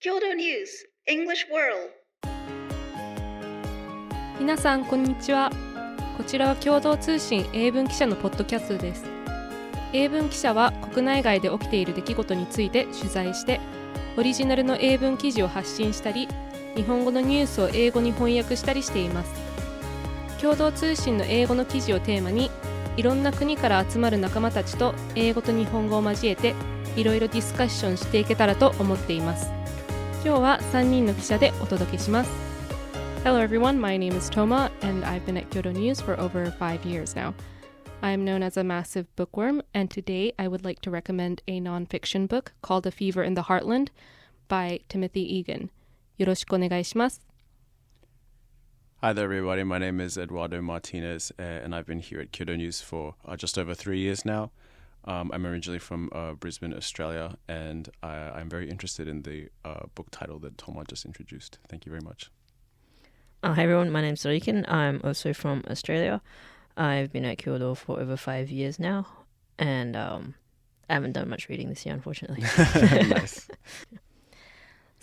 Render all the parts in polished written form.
Kyoto News English World。 皆さんこんにちは。こちらは共同通信英文記者のポッドキャストです。英文記者は国内外で起きている出来事について取材してオリジナルの英文記事を発信したり、日本語のニュースを英語に翻訳したりしています。共同通信の英語の記事をテーマに、いろんな国から集まる仲間たちと英語と日本語を交えていろいろディスカッションしていけたらと思っています。今日は3人の記者でお届けします。Hello everyone, my name is Toma and I've been at Kyoto News for over 5 years now. I am known as a massive bookworm, and today I would like to recommend a non-fiction book called A Fever in the Heartland by Timothy Egan. よろしくお願いします。Hi there, everybody. My name is Eduardo Martinez, and I've been here at Kyoto News for just over 3 years now. I'm originally from Brisbane, Australia, and I'm very interested in the book title that Toma just introduced. Thank you very much. Hi everyone, my name's Riken. I'm also from Australia. I've been at Kyoto for over 5 years now, and I haven't done much reading this year, unfortunately. Nice.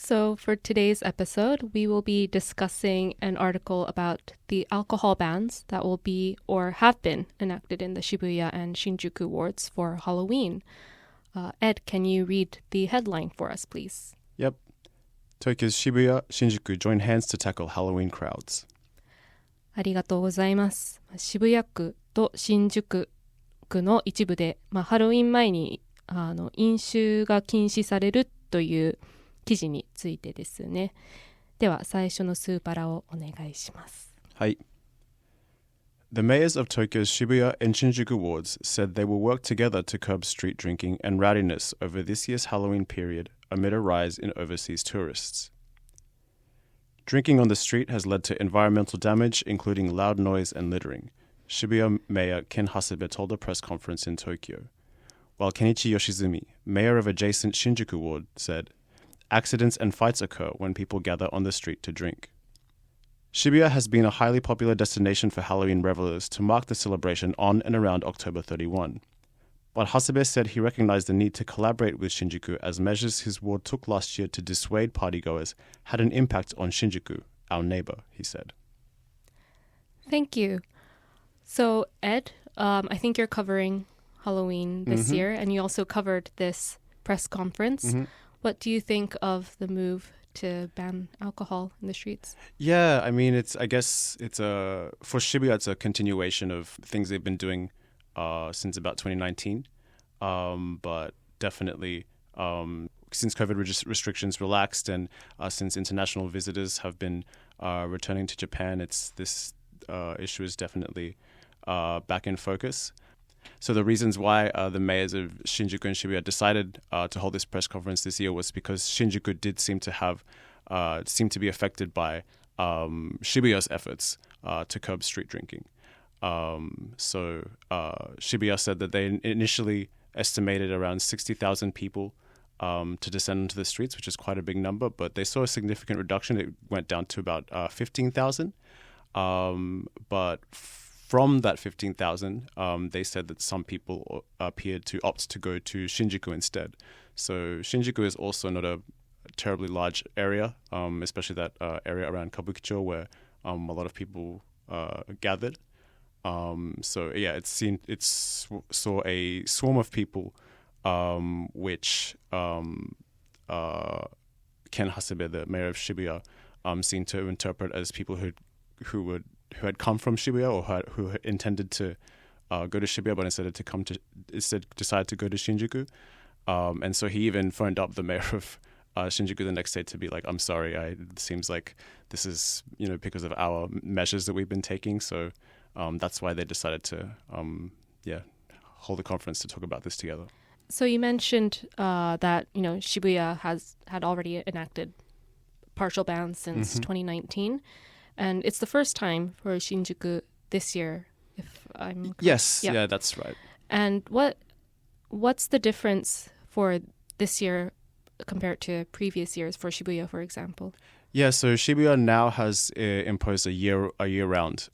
So for today's episode, we will be discussing an article about the alcohol bans that will be or have been enacted in the Shibuya and Shinjuku wards for Halloween. Ed, can you read the headline for us, please? Yep. Tokyo's Shibuya, Shinjuku join hands to tackle Halloween crowds. ありがとうございます。渋谷区と新宿区の一部で、ハロウィン前に飲酒が禁止されるという記事についてですね。では最初のスーパラをお願いします。Hi. The mayors of Tokyo's Shibuya and Shinjuku wards said they will work together to curb street drinking and rowdiness over this year's Halloween period amid a rise in overseas tourists. Drinking on the street has led to environmental damage, including loud noise and littering, Shibuya Mayor Ken Hasebe told a press conference in Tokyo. While Kenichi Yoshizumi, mayor of adjacent Shinjuku ward, said, accidents and fights occur when people gather on the street to drink. Shibuya has been a highly popular destination for Halloween revelers to mark the celebration on and around October 31. But Hasebe said he recognized the need to collaborate with Shinjuku as measures his ward took last year to dissuade partygoers had an impact on Shinjuku, our neighbor, he said. Thank you. So, Ed, I think you're covering Halloween this year, and you also covered this press conference. What do you think of the move to ban alcohol in the streets? Yeah, I mean, for Shibuya, it's a continuation of things they've been doing since about 2019. But definitely, since COVID restrictions relaxed and since international visitors have been returning to Japan, this issue is definitely back in focus. So the reasons why the mayors of Shinjuku and Shibuya decided to hold this press conference this year was because Shinjuku did seem to be affected by Shibuya's efforts to curb street drinking. So Shibuya said that they initially estimated around 60,000 people to descend into the streets, which is quite a big number, but they saw a significant reduction. It went down to about 15,000. But from that 15,000, they said that some people appeared to opt to go to Shinjuku instead. So Shinjuku is also not a terribly large area, especially that area around Kabukicho where a lot of people gathered. So yeah, it saw a swarm of people, which Ken Hasebe, the mayor of Shibuya, seemed to interpret as people who had come from Shibuya or who had intended to go to Shibuya, but instead decided to go to Shinjuku. And so he even phoned up the mayor of Shinjuku the next day to be like, I'm sorry, it seems like this is because of our measures that we've been taking. So that's why they decided to hold a conference to talk about this together. So you mentioned that Shibuya had already enacted partial bans since 2019, and it's the first time for Shinjuku this year, if I'm correct. Yes, yeah, that's right. And what's the difference for this year compared to previous years for Shibuya, for example? Yeah, so Shibuya now has imposed a year-round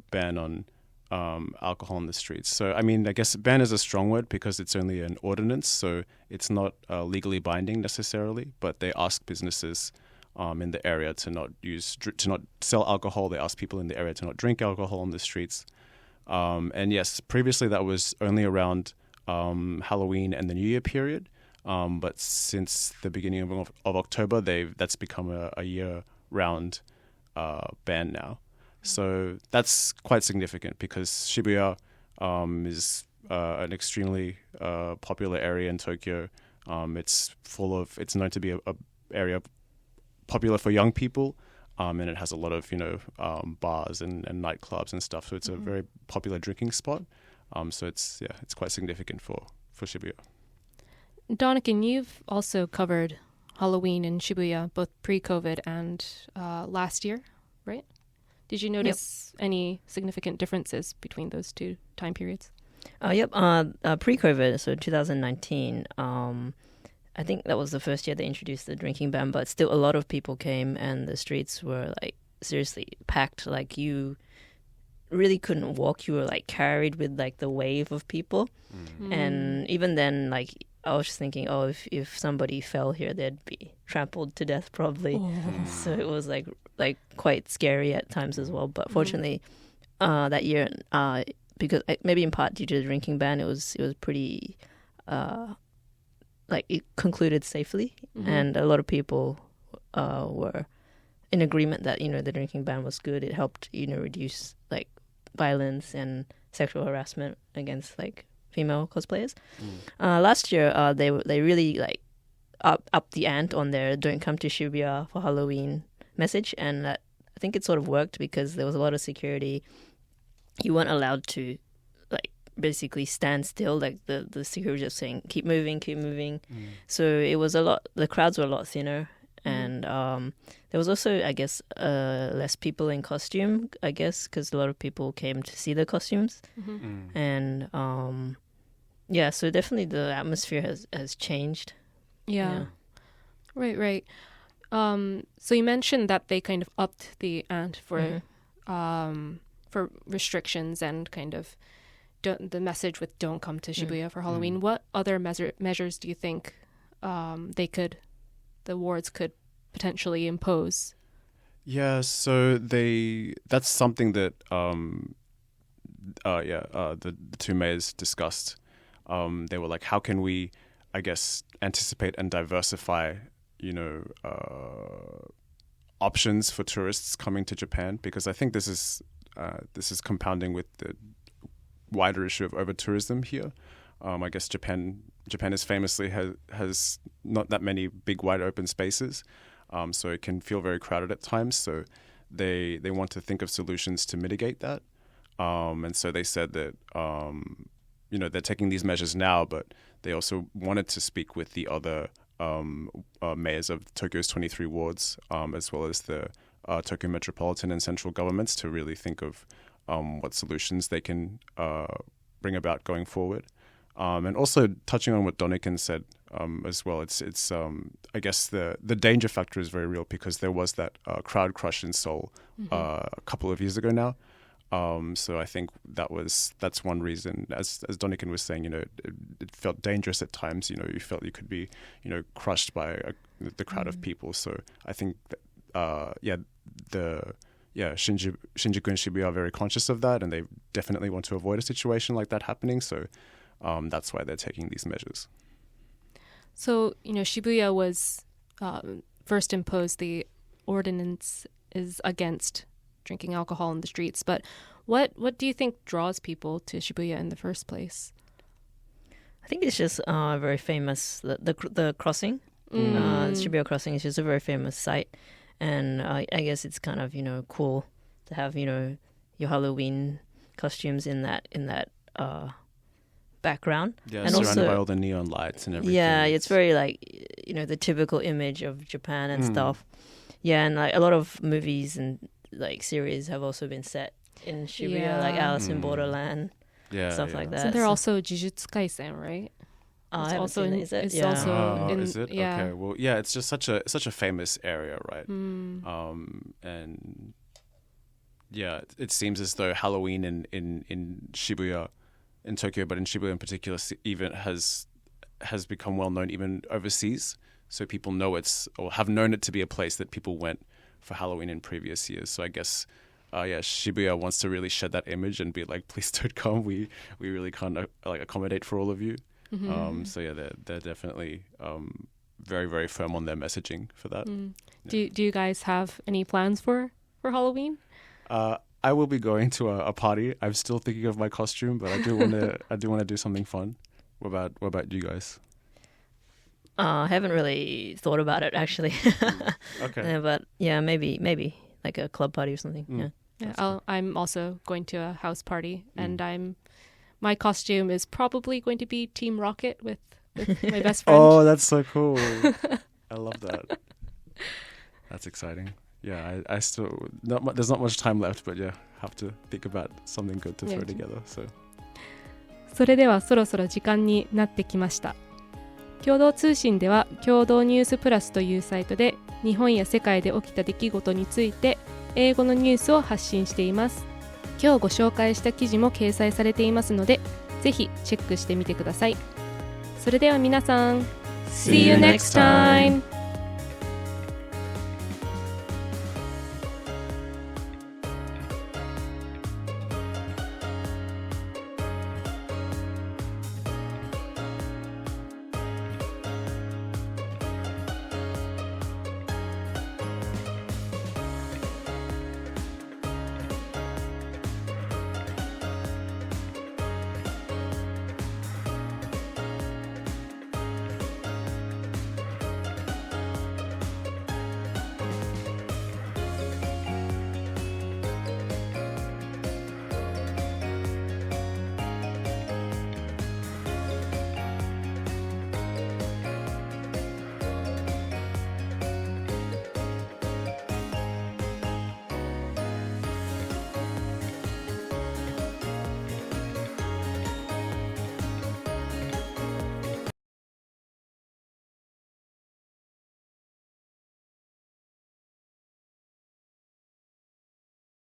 ban on alcohol in the streets. So, I mean, I guess ban is a strong word because it's only an ordinance, so it's not legally binding necessarily. But they ask businesses in the area to not sell alcohol. They ask people in the area to not drink alcohol on the streets. And yes, previously that was only around Halloween and the New Year period. But since the beginning of October, that's become a year-round ban now. So that's quite significant because Shibuya is an extremely popular area in Tokyo. It's known to be a area popular for young people, and it has a lot of bars and nightclubs and stuff. So it's a very popular drinking spot. So it's quite significant for Shibuya. Donikin, you've also covered Halloween in Shibuya, both pre-COVID and last year, right? Did you notice any significant differences between those two time periods? Yep. Pre-COVID, so 2019, I think that was the first year they introduced the drinking ban, but still a lot of people came and the streets were like seriously packed. Like you really couldn't walk. You were like carried with like the wave of people. And even then, like I was just thinking, if somebody fell here, they'd be trampled to death probably. So it was like quite scary at times as well. But fortunately, that year, because maybe in part due to the drinking ban, it was pretty like it concluded safely, and a lot of people were in agreement that the drinking ban was good. It helped reduce like violence and sexual harassment against like female cosplayers. Last year, they really like up the ante on their "Don't come to Shibuya for Halloween" message, and I think it sort of worked because there was a lot of security. You weren't allowed to like basically stand still. Like the security was just saying, keep moving. So it was the crowds were a lot thinner, and there was also, I guess, less people in costume, I guess, because a lot of people came to see the costumes. And so definitely the atmosphere has changed. Yeah. Right. So you mentioned that they kind of upped the ante for restrictions and kind of the message with "Don't come to Shibuya for Halloween." What other measures do you think the wards could potentially impose? Yeah, so that's something that the two mayors discussed. They were like, how can we, I guess, anticipate and diversify, options for tourists coming to Japan? Because I think this is compounding with the wider issue of over-tourism here. I guess Japan is famously has not that many big wide open spaces, so it can feel very crowded at times. So they want to think of solutions to mitigate that, and so they said that they're taking these measures now, but they also wanted to speak with the other mayors of Tokyo's 23 wards, as well as the Tokyo metropolitan and central governments, to really think of what solutions they can bring about going forward. And also touching on what Donikin said as well, it's I guess the danger factor is very real because there was that crowd crush in Seoul a couple of years ago now. So I think that's one reason. As Donikin was saying, it felt dangerous at times. You felt you could be crushed by the crowd of people. So I think that Shinjuku and Shibuya are very conscious of that, and they definitely want to avoid a situation like that happening. So that's why they're taking these measures. So, Shibuya was first imposed, the ordinance is against drinking alcohol in the streets. But what do you think draws people to Shibuya in the first place? I think it's just very famous, the crossing. Shibuya Crossing is just a very famous site. And I guess it's kind of, cool to have, your Halloween costumes in that background. Yeah, and surrounded also, by all the neon lights and everything. Yeah, it's very like, the typical image of Japan and stuff. Yeah, and like a lot of movies and like series have also been set in Shibuya, like Alice in Borderland, stuff like that. So they're also Jujutsu Kaisen, right? It's also in, is it? It's yeah. also in, is it? yeah. Okay. Well, yeah, it's just such a famous area, right? And yeah, it seems as though Halloween in Shibuya, in Tokyo, but in Shibuya in particular, even has become well known even overseas. So people know it's, or have known it to be a place that people went for Halloween in previous years. So I guess, yeah, Shibuya wants to really shed that image and be like, please don't come. We really can't like accommodate for all of you. So yeah, they're definitely very, very firm on their messaging for that. Do you guys have any plans for Halloween? I will be going to a party. I'm still thinking of my costume, but I do want to do something fun. What about you guys? I haven't really thought about it actually. Okay. But yeah, maybe like a club party or something. Yeah. Yeah, I'm also going to a house party, and my costume is probably going to be Team Rocket with my best friend. Oh, that's so cool. I love that. That's exciting. Yeah, I still there's not much time left, but yeah, have to think about something good to throw together. So. それではそろそろ時間になってきました。共同通信では共同ニュースプラスというサイトで日本や世界で起きた出来事について英語のニュースを発信しています。今日ご紹介した記事も掲載されていますので、ぜひチェックしてみてください。それでは皆さん、See you next time!